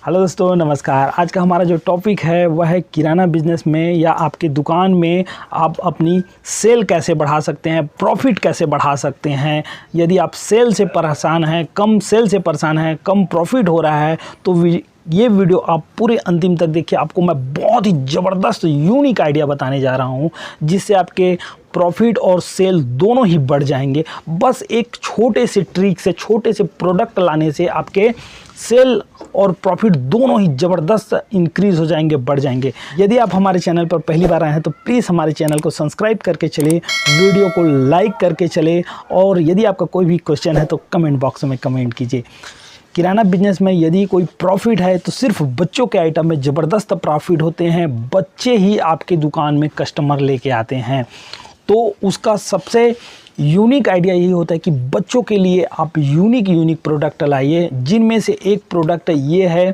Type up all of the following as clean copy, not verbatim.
Hello दोस्तों, नमस्कार। आज का हमारा जो टॉपिक है वह है किराना बिजनेस में या आपके दुकान में आप अपनी सेल कैसे बढ़ा सकते हैं, प्रॉफिट कैसे बढ़ा सकते हैं। यदि आप सेल से परेशान हैं, कम सेल से परेशान हैं, कम प्रॉफिट हो रहा है तो ये वीडियो आप पूरे अंतिम तक देखिए। आपको मैं बहुत ही ज़बरदस्त यूनिक आइडिया बताने जा रहा हूँ जिससे आपके प्रॉफिट और सेल दोनों ही बढ़ जाएंगे। बस एक छोटे से ट्रिक से, छोटे से प्रोडक्ट लाने से आपके सेल और प्रॉफिट दोनों ही ज़बरदस्त इंक्रीज़ हो जाएंगे, बढ़ जाएंगे। यदि आप हमारे चैनल पर पहली बार आए हैं तो प्लीज़ हमारे चैनल को सब्सक्राइब करके चले, वीडियो को लाइक करके चले, और यदि आपका कोई भी क्वेश्चन है तो कमेंट बॉक्स में कमेंट कीजिए। किराना बिजनेस में यदि कोई प्रॉफिट है तो सिर्फ बच्चों के आइटम में ज़बरदस्त प्रॉफिट होते हैं। बच्चे ही आपके दुकान में कस्टमर लेके आते हैं, तो उसका सबसे यूनिक आइडिया यही होता है कि बच्चों के लिए आप यूनिक प्रोडक्ट लाइए, जिनमें से एक प्रोडक्ट ये है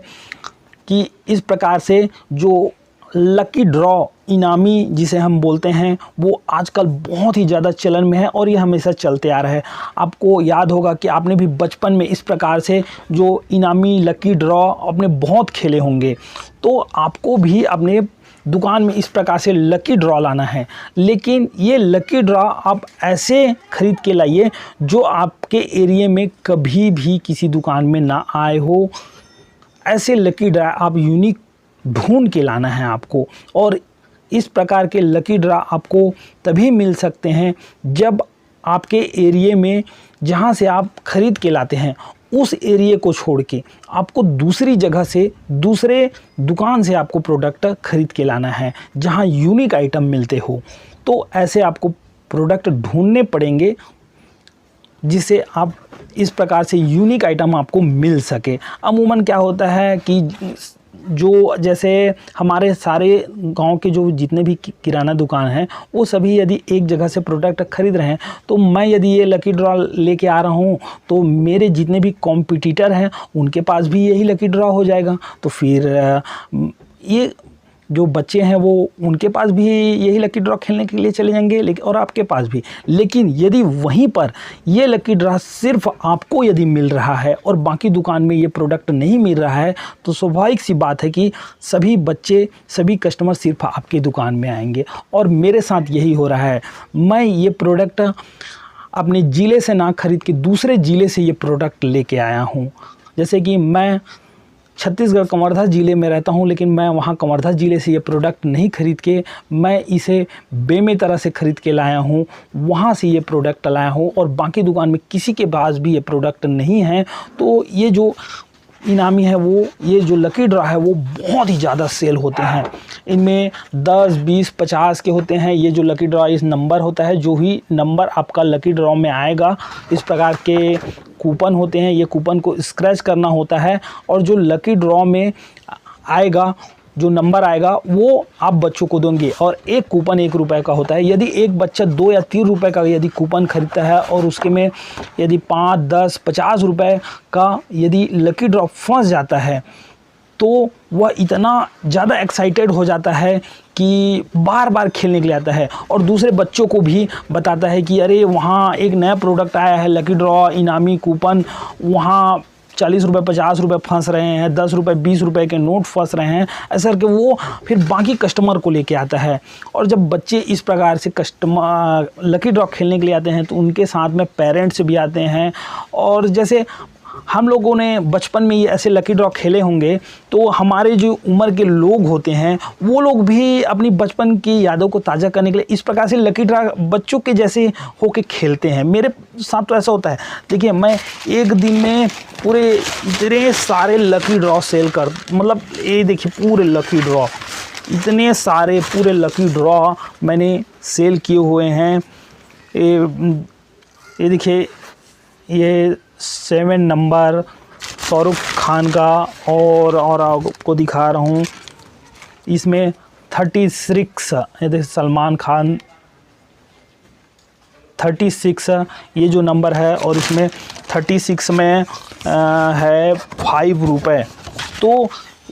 कि इस प्रकार से जो लकी ड्रॉ इनामी जिसे हम बोलते हैं वो आजकल बहुत ही ज़्यादा चलन में है और ये हमेशा चलते आ रहा है। आपको याद होगा कि आपने भी बचपन में इस प्रकार से जो इनामी लकी ड्रॉ आपने बहुत खेले होंगे, तो आपको भी अपने दुकान में इस प्रकार से लकी ड्रॉ लाना है। लेकिन ये लकी ड्रॉ आप ऐसे ख़रीद के लाइए जो आपके एरिया में कभी भी किसी दुकान में ना आए हो। ऐसे लकी ड्रॉ आप यूनिक ढूंढ के लाना है आपको, और इस प्रकार के लकी ड्रॉ आपको तभी मिल सकते हैं जब आपके एरिया में जहां से आप ख़रीद के लाते हैं उस एरिया को छोड़ के आपको दूसरी जगह से, दूसरे दुकान से आपको प्रोडक्ट ख़रीद के लाना है जहां यूनिक आइटम मिलते हो। तो ऐसे आपको प्रोडक्ट ढूंढने पड़ेंगे जिससे आप इस प्रकार से यूनिक आइटम आपको मिल सके। अमूमन क्या होता है कि जो जैसे हमारे सारे गांव के जो जितने भी किराना दुकान हैं वो सभी यदि एक जगह से प्रोडक्ट ख़रीद रहे हैं, तो मैं यदि ये लकी ड्रॉ लेके आ रहा हूँ तो मेरे जितने भी कॉम्पिटिटर हैं उनके पास भी यही लकी ड्रॉ हो जाएगा। तो फिर ये जो बच्चे हैं वो उनके पास भी यही लकी ड्रॉ खेलने के लिए चले जाएंगे, लेकिन और आपके पास भी। लेकिन यदि वहीं पर ये लकी ड्रॉ सिर्फ आपको यदि मिल रहा है और बाकी दुकान में ये प्रोडक्ट नहीं मिल रहा है, तो स्वाभाविक सी बात है कि सभी बच्चे, सभी कस्टमर सिर्फ आपकी दुकान में आएंगे। और मेरे साथ यही हो रहा है। मैं ये प्रोडक्ट अपने ज़िले से ना खरीद के दूसरे ज़िले से ये प्रोडक्ट लेके आया हूँ। जैसे कि मैं छत्तीसगढ़ कवर्धा ज़िले में रहता हूं, लेकिन मैं वहां कवर्धा ज़िले से ये प्रोडक्ट नहीं खरीद के मैं इसे बेमेतरा से ख़रीद के लाया हूं, वहां से ये प्रोडक्ट लाया हूं, और बाकी दुकान में किसी के पास भी ये प्रोडक्ट नहीं है। तो ये जो इनामी है वो, ये जो लकी ड्रॉ है वो बहुत ही ज़्यादा सेल होते हैं। इनमें 10, 20, 50 के होते हैं। ये जो लकी ड्रॉ इस नंबर होता है, जो ही नंबर आपका लकी ड्रॉ में आएगा, इस प्रकार के कूपन होते हैं। ये कूपन को स्क्रैच करना होता है और जो लकी ड्रॉ में आएगा, जो नंबर आएगा वो आप बच्चों को देंगे। और एक कूपन 1 रुपये का होता है। यदि एक बच्चा 2 या 3 रुपये का यदि कूपन खरीदता है और उसके में यदि 5, 10, 50 रुपये का यदि लकी ड्रॉ फंस जाता है तो वह इतना ज़्यादा एक्साइटेड हो जाता है कि बार बार खेलने के लिए आता है और दूसरे बच्चों को भी बताता है कि अरे वहाँ एक नया प्रोडक्ट आया है, लकी ड्रॉ इनामी कूपन, वहाँ 40 रुपये, 50 रुपये फंस रहे हैं, 10 रुपये, 20 रुपये के नोट फंस रहे हैं। ऐसा करके वो फिर बाकी कस्टमर को लेके आता है। और जब बच्चे इस प्रकार से कस्टमर लकी ड्रॉ खेलने के लिए आते हैं तो उनके साथ में पेरेंट्स भी आते हैं। और जैसे हम लोगों ने बचपन में ये ऐसे लकी ड्रॉ खेले होंगे, तो हमारे जो उम्र के लोग होते हैं वो लोग भी अपनी बचपन की यादों को ताज़ा करने के लिए इस प्रकार से लकी ड्रॉ बच्चों के जैसे होके खेलते हैं। मेरे साथ तो ऐसा होता है। देखिए, मैं एक दिन में पूरे इतने सारे लकी ड्रॉ सेल कर, मतलब ये देखिए पूरे लकी ड्रॉ, इतने सारे पूरे लकी ड्रॉ मैंने सेल किए हुए हैं। ये देखिए, ये 7 नंबर शाहरुख खान का, और आपको दिखा रहा हूँ इसमें 36, ये देखिए सलमान खान 36 ये जो नंबर है, और इसमें 36 में है 5 रुपये। तो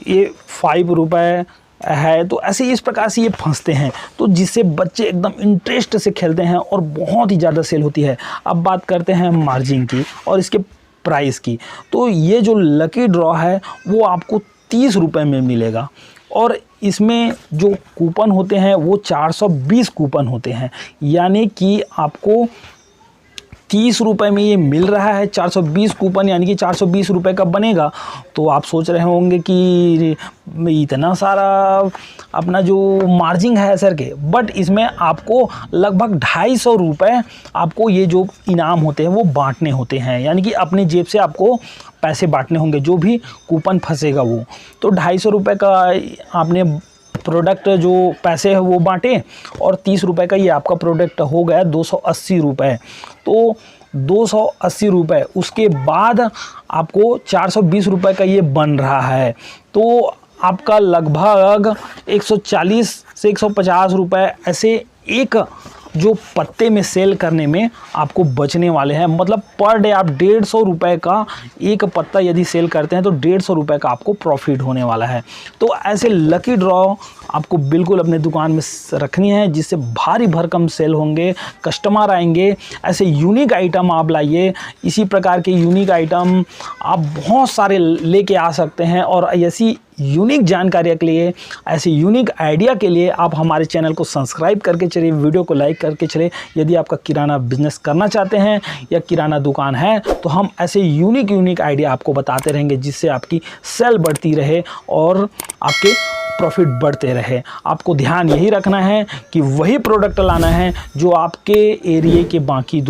ये 5 रुपये है। तो ऐसे इस प्रकार से ये फंसते हैं, तो जिससे बच्चे एकदम इंटरेस्ट से खेलते हैं और बहुत ही ज़्यादा सेल होती है। अब बात करते हैं मार्जिन की और इसके प्राइस की। तो ये जो लकी ड्रॉ है वो आपको 30 रुपये में मिलेगा। और इसमें जो कूपन होते हैं वो 420 कूपन होते हैं, यानी कि आपको 30 रुपये में ये मिल रहा है। 420 कूपन यानी कि 420 रुपये का बनेगा। तो आप सोच रहे होंगे कि इतना सारा अपना जो मार्जिन है सर के, बट इसमें आपको लगभग 250 रुपये आपको ये जो इनाम होते हैं वो बांटने होते हैं, यानी कि अपनी जेब से आपको पैसे बांटने होंगे, जो भी कूपन फंसेगा वो। तो 250 रुपये का आपने प्रोडक्ट जो पैसे है वो बांटे, और 30 रुपये का ये आपका प्रोडक्ट हो गया 280 रुपये। तो 280 रुपये, उसके बाद आपको 420 रुपये का ये बन रहा है। तो आपका लगभग 140 से 150 रुपये ऐसे एक जो पत्ते में सेल करने में आपको बचने वाले हैं। मतलब पर डे आप 150 रुपये का एक पत्ता यदि सेल करते हैं तो 150 रुपये का आपको प्रॉफिट होने वाला है। तो ऐसे लकी ड्रॉ आपको बिल्कुल अपने दुकान में रखनी है, जिससे भारी भरकम सेल होंगे, कस्टमर आएंगे। ऐसे यूनिक आइटम आप लाइए, इसी प्रकार के यूनिक आइटम आप बहुत सारे लेके आ सकते हैं। और ऐसी यूनिक जानकारी के लिए, ऐसे यूनिक आइडिया के लिए आप हमारे चैनल को सब्सक्राइब करके चलिए, वीडियो को लाइक करके चलिए। यदि आपका किराना बिजनेस करना चाहते हैं या किराना दुकान है तो हम ऐसे यूनिक आइडिया आपको बताते रहेंगे, जिससे आपकी सेल बढ़ती रहे और आपके प्रॉफिट बढ़ते रहे। आपको ध्यान यही रखना है कि वही प्रोडक्ट लाना है जो आपके एरिया के बाकी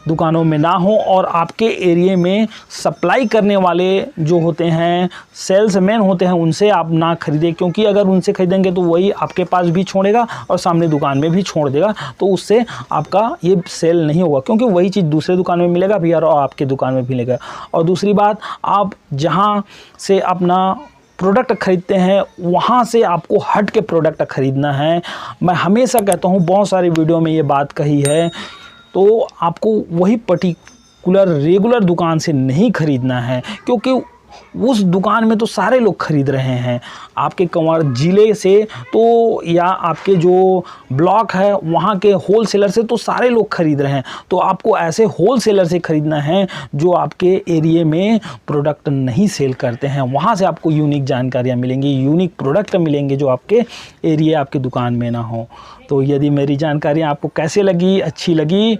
दुकानों में ना हो, और आपके एरिया में सप्लाई करने वाले जो होते हैं, सेल्समैन होते हैं, उनसे आप ना खरीदें। क्योंकि अगर उनसे खरीदेंगे तो वही आपके पास भी छोड़ेगा और सामने दुकान में भी छोड़ देगा, तो उससे आपका ये सेल नहीं होगा। क्योंकि वही चीज़ दूसरे दुकान में मिलेगा भी और आपके दुकान में भी मिलेगा। और दूसरी बात, आप जहाँ से अपना प्रोडक्ट खरीदते हैं वहाँ से आपको हट के प्रोडक्ट खरीदना है। मैं हमेशा कहता हूँ, बहुत सारी वीडियो में ये बात कही है, तो आपको वही पर्टिकुलर रेगुलर दुकान से नहीं खरीदना है, क्योंकि उस दुकान में तो सारे लोग खरीद रहे हैं। आपके कंवर ज़िले से तो या आपके जो ब्लॉक है वहाँ के होलसेलर से तो सारे लोग खरीद रहे हैं। तो आपको ऐसे होलसेलर से खरीदना है जो आपके एरिया में प्रोडक्ट नहीं सेल करते हैं। वहाँ से आपको यूनिक जानकारियाँ मिलेंगी, यूनिक प्रोडक्ट मिलेंगे जो आपके एरिया, आपके दुकान में ना हो। तो यदि मेरी जानकारियाँ आपको कैसे लगी, अच्छी लगी,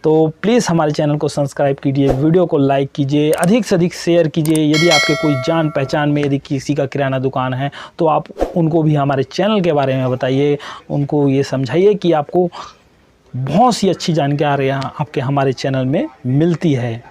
तो प्लीज़ हमारे चैनल को सब्सक्राइब कीजिए, वीडियो को लाइक कीजिए, अधिक से अधिक शेयर कीजिए। यदि आपके कोई जान पहचान में यदि किसी का किराना दुकान है तो आप उनको भी हमारे चैनल के बारे में बताइए, उनको ये समझाइए कि आपको बहुत सी अच्छी जानकारियाँ आपके हमारे चैनल में मिलती है।